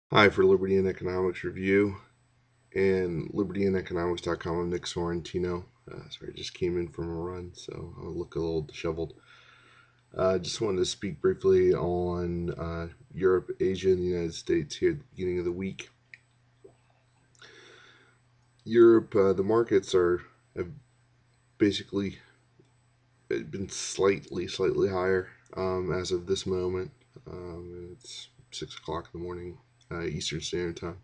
Hi, for Liberty and Economics Review and libertyandeconomics.com. I'm Nick Sorrentino. Sorry, I just came in from a run, so I look a little disheveled. Just wanted to speak briefly on Europe, Asia, and the United States here at the beginning of the week. Europe, the markets have basically been slightly higher as of this moment. It's 6 o'clock in the morning, Eastern Standard Time.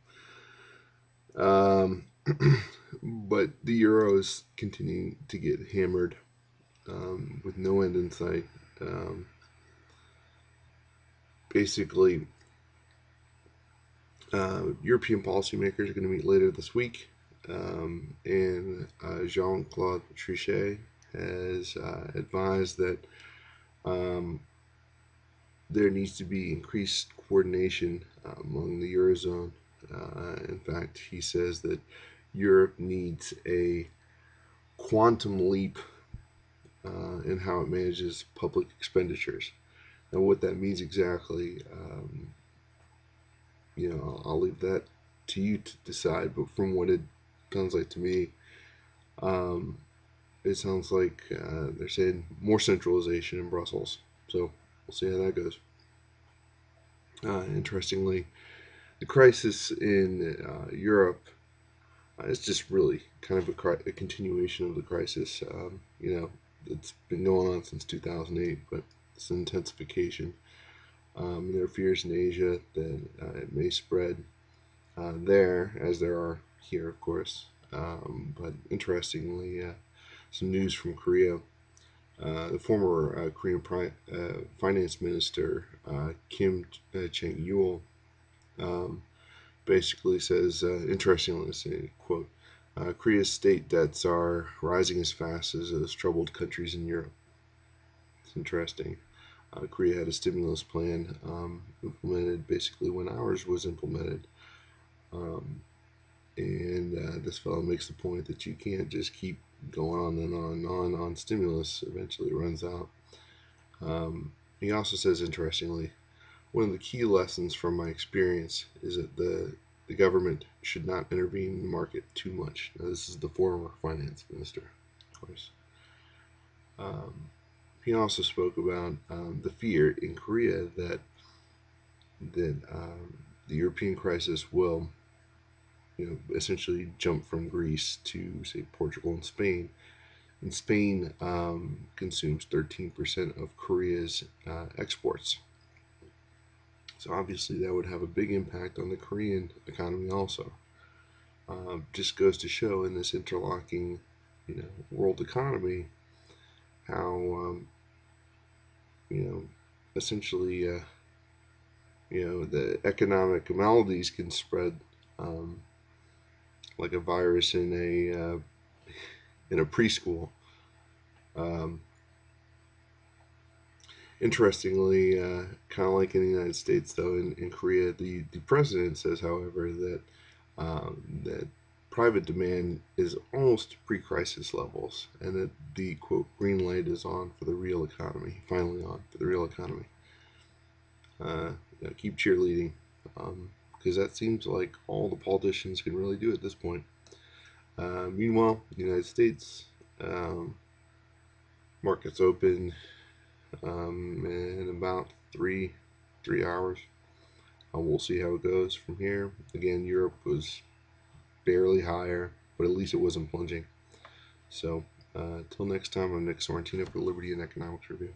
But the euro is continuing to get hammered with no end in sight. Um, basically, European policymakers are going to meet later this week, and Jean-Claude Trichet has advised that um, there needs to be increased coordination among the Eurozone. In fact, he says that Europe needs a quantum leap in how it manages public expenditures. Now, what that means exactly, I'll leave that to you to decide. But from what it sounds like to me, um, it sounds like they're saying more centralization in Brussels. So we'll see how that goes. Interestingly, the crisis in Europe is just really kind of a continuation of the crisis. It's been going on since 2008, but it's an intensification. There are fears in Asia that it may spread there, as there are here, of course. But interestingly, some news from Korea. The former Korean finance minister, Kim Chang-yul, um, basically says, interestingly, quote, Korea's state debts are rising as fast as those troubled countries in Europe. It's interesting. Korea had a stimulus plan implemented basically when ours was implemented. Um, and this fellow makes the point that you can't just keep going on and on and on stimulus. Eventually, it runs out. He also says, interestingly, one of the key lessons from my experience is that the government should not intervene in the market too much. Now, this is the former finance minister, of course. Um, he also spoke about the fear in Korea that the European crisis will, essentially jump from Greece to say Portugal and Spain. And Spain consumes 13% of Korea's exports. So obviously that would have a big impact on the Korean economy also. Just goes to show in this interlocking, world economy how you know essentially the economic maladies can spread um, like a virus in a preschool. Um, Interestingly, kind of like in the United States, though, in Korea, the president says, however, that private demand is almost pre-crisis levels, and that the quote green light is on for the real economy, finally on for the real economy. Keep cheerleading, because that seems like all the politicians can really do at this point. Meanwhile, the United States markets open in about three hours. We'll see how it goes from here. Again, Europe was barely higher, but at least it wasn't plunging. So, till next time, I'm Nick Sorrentino for Liberty and Economics Review.